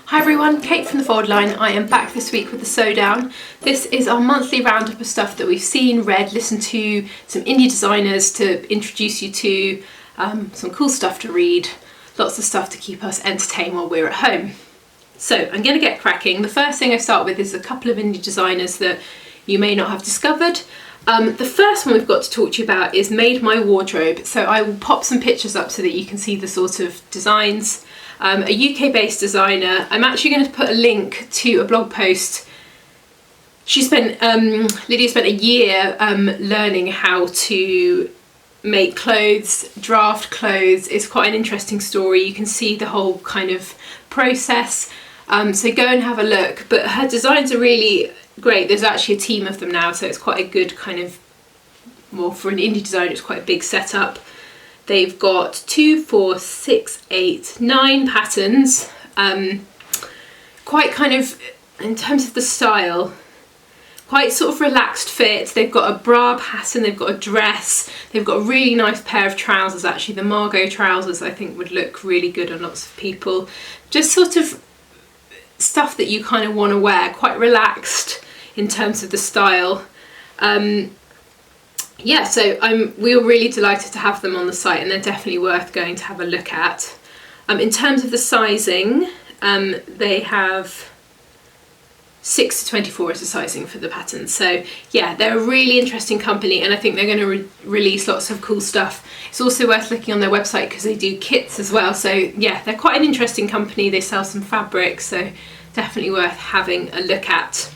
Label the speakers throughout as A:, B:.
A: Hi everyone, Kate from the Fold Line. I am back this week with the Sew Down. This is our monthly roundup of stuff that we've seen, read, listened to, some indie designers to introduce you to, some cool stuff to read, lots of stuff to keep us entertained while we're at home. So I'm going to get cracking. The first thing I start with is a couple of indie designers that you may not have discovered. The first one we've got to talk to you about is Made My Wardrobe. So I will pop some pictures up so that you can see the sort of designs. A UK based designer. I'm actually going to put a link to a blog post. Lydia spent a year learning how to make clothes, draft clothes. It's quite an interesting story. You can see the whole kind of process. So go and have a look. But her designs are really great. There's actually a team of them now, so it's quite a good kind of, well, for an indie designer, it's quite a big setup. They've got 2, 4, 6, 8, 9 patterns. Quite kind of, in terms of the style, quite sort of relaxed fit. They've got a bra pattern, they've got a dress, they've got a really nice pair of trousers actually. The Margot trousers I think would look really good on lots of people. Just sort of stuff that you kind of want to wear, quite relaxed in terms of the style. Yeah, so we were really delighted to have them on the site, and they're definitely worth going to have a look at. In terms of the sizing, they have 6 to 24 as the sizing for the patterns. So yeah, they're a really interesting company, and I think they're going to release lots of cool stuff. It's also worth looking on their website because they do kits as well. So yeah, they're quite an interesting company. They sell some fabric, so definitely worth having a look at.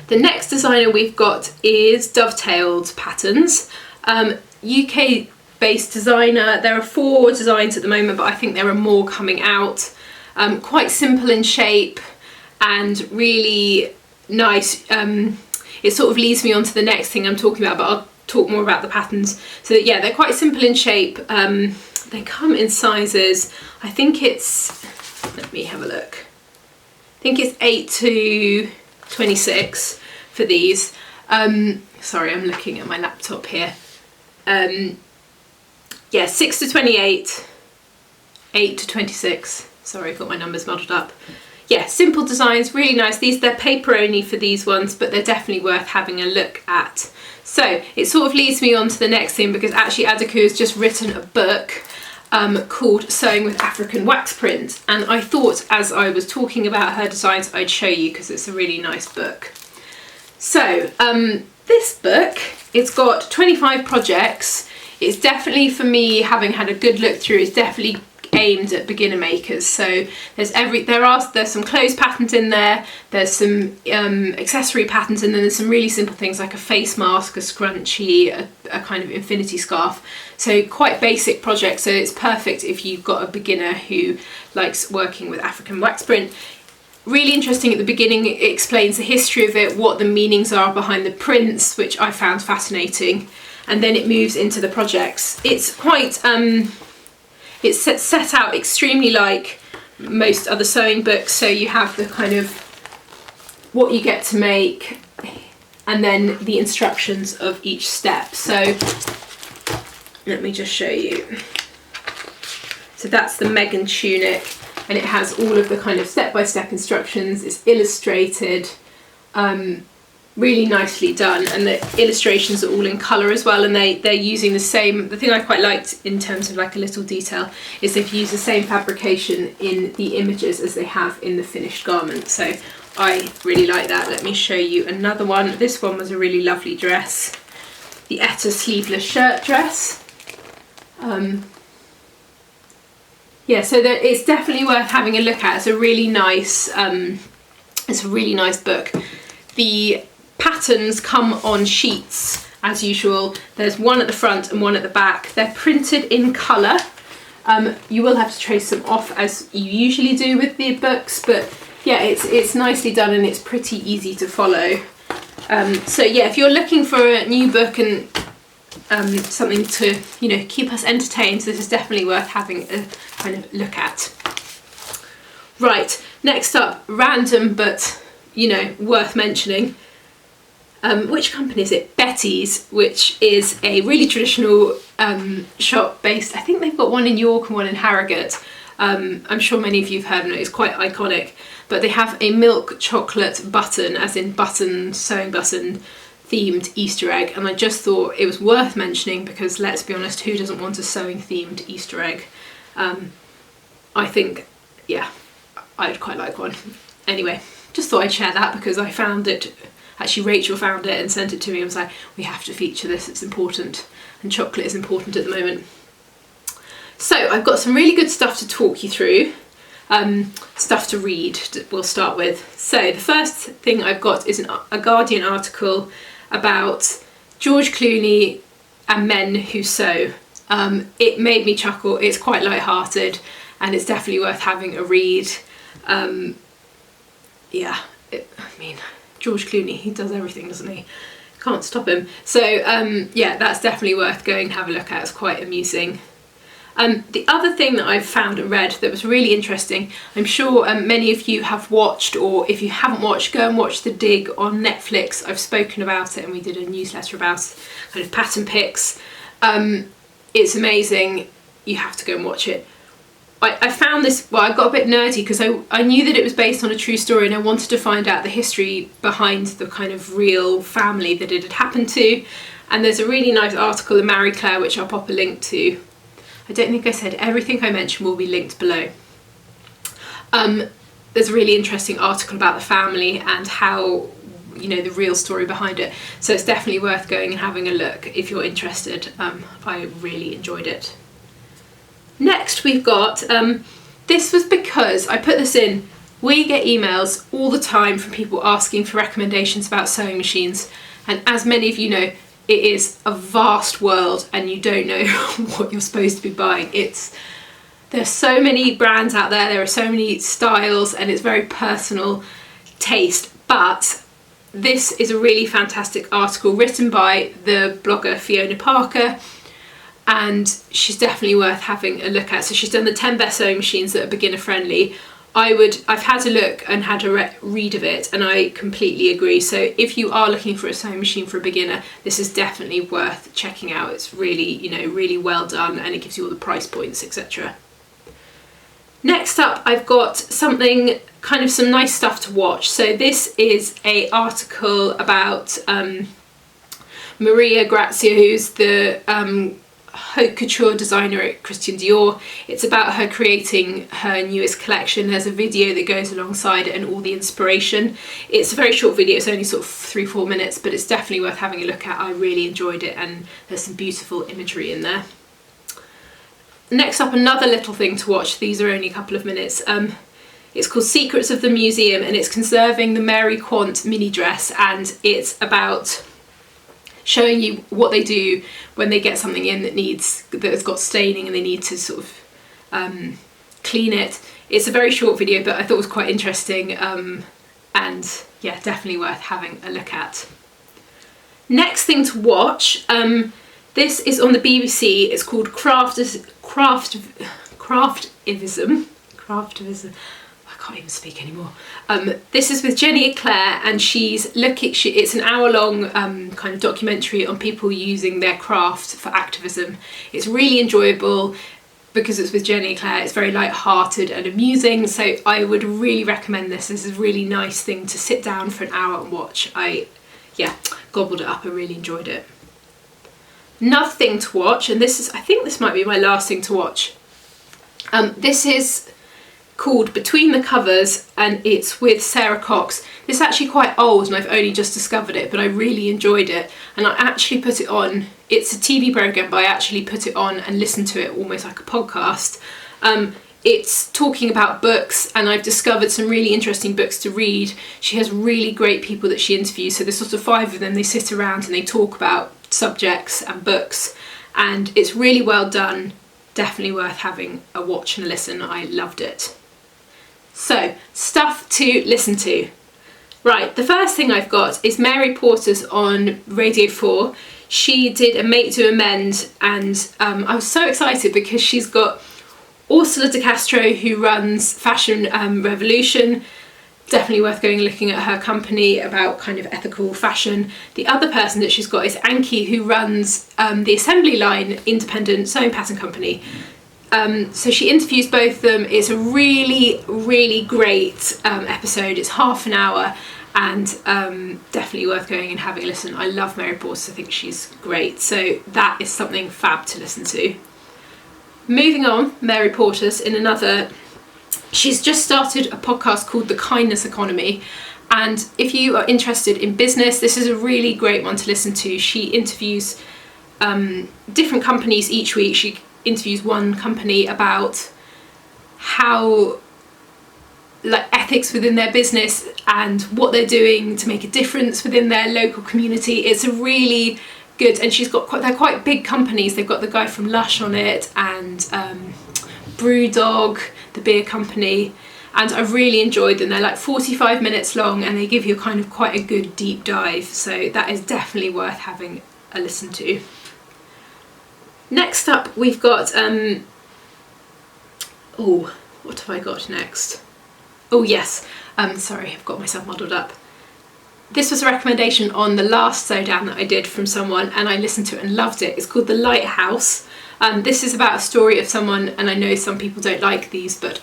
A: The next designer we've got is Dovetail Patterns, UK based designer. There are 4 designs at the moment, but I think there are more coming out. Quite simple in shape and really nice. It sort of leads me on to the next thing I'm talking about, but I'll talk more about the patterns. So yeah, they're quite simple in shape. They come in sizes, I think it's, let me have a look. I think it's 8 to 26 for these. Sorry, I'm looking at my laptop here. Yeah, 6 to 28, 8 to 26. Sorry, I've got my numbers muddled up. Yeah, simple designs, really nice. They're paper only for these ones, but they're definitely worth having a look at. So it sort of leads me on to the next thing, because actually Adiku has just written a book called Sewing with African Wax Print, and I thought as I was talking about her designs I'd show you because it's a really nice book. So this book, it's got 25 projects. It's definitely, for me, having had a good look through, it's definitely aimed at beginner makers. So there's some clothes patterns in there, there's some accessory patterns, and then there's some really simple things like a face mask, a scrunchie, a kind of infinity scarf. So quite basic projects, so it's perfect if you've got a beginner who likes working with African wax print. Really interesting at the beginning, it explains the history of it, what the meanings are behind the prints, which I found fascinating, and then it moves into the projects. It's quite it's set out extremely like most other sewing books, so you have the kind of what you get to make and then the instructions of each step. So let me just show you. So that's the Megan tunic, and it has all of the kind of step-by-step instructions. It's illustrated, really nicely done, and the illustrations are all in colour as well, and they're using the thing I quite liked in terms of like a little detail is they've used the same fabrication in the images as they have in the finished garment, so I really like that. Let me show you another one. This one was a really lovely dress, the Etta sleeveless shirt dress. Yeah, so it's definitely worth having a look at. It's a really nice book. The patterns come on sheets as usual. There's one at the front and one at the back. They're printed in colour. You will have to trace them off as you usually do with the books, but yeah, it's nicely done and it's pretty easy to follow. So yeah, if you're looking for a new book and something to, you know, keep us entertained, this is definitely worth having a kind of look at. Right, next up, random but, you know, worth mentioning. Which company is it? Betty's, which is a really traditional shop based, I think they've got one in York and one in Harrogate. I'm sure many of you have heard of it, it's quite iconic, but they have a milk chocolate button, as in button, sewing button, themed Easter egg, and I just thought it was worth mentioning because, let's be honest, who doesn't want a sewing themed Easter egg? I think, yeah, I'd quite like one. Anyway, just thought I'd share that because I found it, actually Rachel found it and sent it to me and was like, we have to feature this, it's important, and chocolate is important at the moment. So I've got some really good stuff to talk you through, stuff to read we'll start with. So the first thing I've got is a Guardian article about George Clooney and men who sew. It made me chuckle, it's quite light-hearted and it's definitely worth having a read. Yeah, I mean, George Clooney, he does everything, doesn't he? Can't stop him. So yeah, that's definitely worth going and have a look at, it's quite amusing. The other thing that I've found and read that was really interesting, I'm sure many of you have watched, or if you haven't watched, go and watch The Dig on Netflix. I've spoken about it and we did a newsletter about kind of pattern picks. It's amazing, you have to go and watch it. I found this, well, I got a bit nerdy because I knew that it was based on a true story and I wanted to find out the history behind the kind of real family that it had happened to. And there's a really nice article in Marie Claire which I'll pop a link to. I don't think I said everything I mentioned will be linked below. There's a really interesting article about the family and how, you know, the real story behind it. So it's definitely worth going and having a look if you're interested. I really enjoyed it. Next we've got, this was because I put this in, we get emails all the time from people asking for recommendations about sewing machines. And as many of you know, it is a vast world and you don't know what you're supposed to be buying. There's so many brands out there are so many styles and it's very personal taste, but this is a really fantastic article written by the blogger Fiona Parker and she's definitely worth having a look at. So she's done the 10 best sewing machines that are beginner friendly. I've had a look and had a read of it and I completely agree. So if you are looking for a sewing machine for a beginner, this is definitely worth checking out. It's really, you know, really well done and it gives you all the price points, etc. Next up, I've got something, kind of some nice stuff to watch. So this is an article about Maria Grazia, who's the haute couture designer at Christian Dior. It's about her creating her newest collection. There's a video that goes alongside it and all the inspiration. It's a very short video, it's only sort of 3-4 minutes, but it's definitely worth having a look at. I really enjoyed it and there's some beautiful imagery in there. Next up, another little thing to watch. These are only a couple of minutes. It's called Secrets of the Museum and it's conserving the Mary Quant mini dress, and it's about showing you what they do when they get something in that has got staining and they need to sort of clean it. It's a very short video, but I thought it was quite interesting and yeah, definitely worth having a look at. Next thing to watch, this is on the BBC. It's called Craftivism. I can't even speak anymore. This is with Jenny Eclair and it's an hour-long kind of documentary on people using their craft for activism. It's really enjoyable because it's with Jenny Eclair. It's very light-hearted and amusing, so I would really recommend this. This is a really nice thing to sit down for an hour and watch. Yeah, gobbled it up. I really enjoyed it. Another thing to watch, and I think this might be my last thing to watch. This is called Between the Covers and it's with Sarah Cox. This is actually quite old and I've only just discovered it, but I really enjoyed it and I actually put it on. It's a TV programme, but I actually put it on and listened to it almost like a podcast. It's talking about books and I've discovered some really interesting books to read. She has really great people that she interviews, so there's sort of 5 of them. They sit around and they talk about subjects and books and it's really well done. Definitely worth having a watch and a listen. I loved it. So, stuff to listen to. Right, the first thing I've got is Mary Porter's on Radio 4. She did A Mate to Amend and I was so excited because she's got Ursula de Castro, who runs Fashion Revolution. Definitely worth going and looking at her company about kind of ethical fashion. The other person that she's got is Anki, who runs the Assembly Line independent sewing pattern company. So she interviews both of them. It's a really, really great episode. It's half an hour, and definitely worth going and having a listen. I love Mary Portas. I think she's great. So that is something fab to listen to. Moving on, Mary Portas she's just started a podcast called The Kindness Economy. And if you are interested in business, this is a really great one to listen to. She interviews different companies each week. She interviews one company about how, like, ethics within their business and what they're doing to make a difference within their local community. It's a really good, and they're quite big companies. They've got the guy from Lush on it, and Brewdog, the beer company, and I've really enjoyed them. They're like 45 minutes long, and they give you kind of quite a good deep dive, so that is definitely worth having a listen to. Next up, we've got what have I got next? Oh yes, sorry, I've got myself muddled up. This was a recommendation on the last sew down that I did from someone, and I listened to it and loved it. It's called The Lighthouse. This is about a story of someone, and I know some people don't like these, but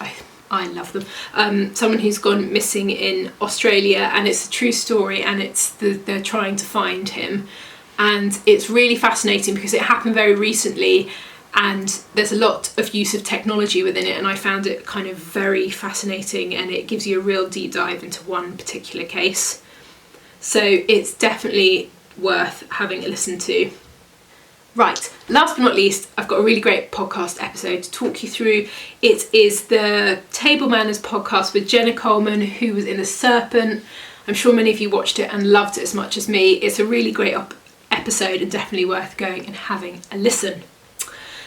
A: I love them. Someone who's gone missing in Australia, and it's a true story, and they're trying to find him. And it's really fascinating because it happened very recently, and there's a lot of use of technology within it, and I found it kind of very fascinating, and it gives you a real deep dive into one particular case. So it's definitely worth having a listen to. Right, last but not least, I've got a really great podcast episode to talk you through. It is the Table Manners podcast with Jenna Coleman, who was in The Serpent. I'm sure many of you watched it and loved it as much as me. It's a really great episode and definitely worth going and having a listen.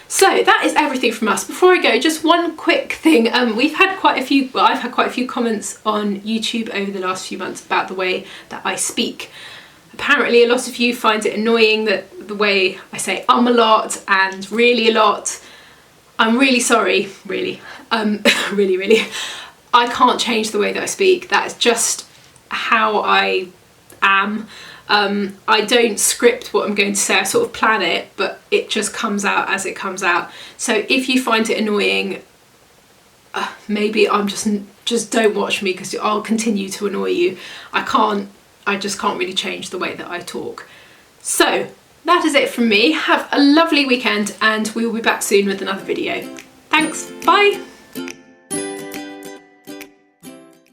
A: So that is everything from us. Before I go, just one quick thing. I've had quite a few comments on YouTube over the last few months about the way that I speak. Apparently a lot of you find it annoying that the way I say a lot and really a lot. I'm really sorry, really. Really. I can't change the way that I speak. That is just how I am. I don't script what I'm going to say. I sort of plan it, but it just comes out as it comes out. So if you find it annoying, maybe I'm just don't watch me, because I'll continue to annoy you. I just can't really change the way that I talk. So that is it from me. Have a lovely weekend, and we will be back soon with another video. Thanks, bye.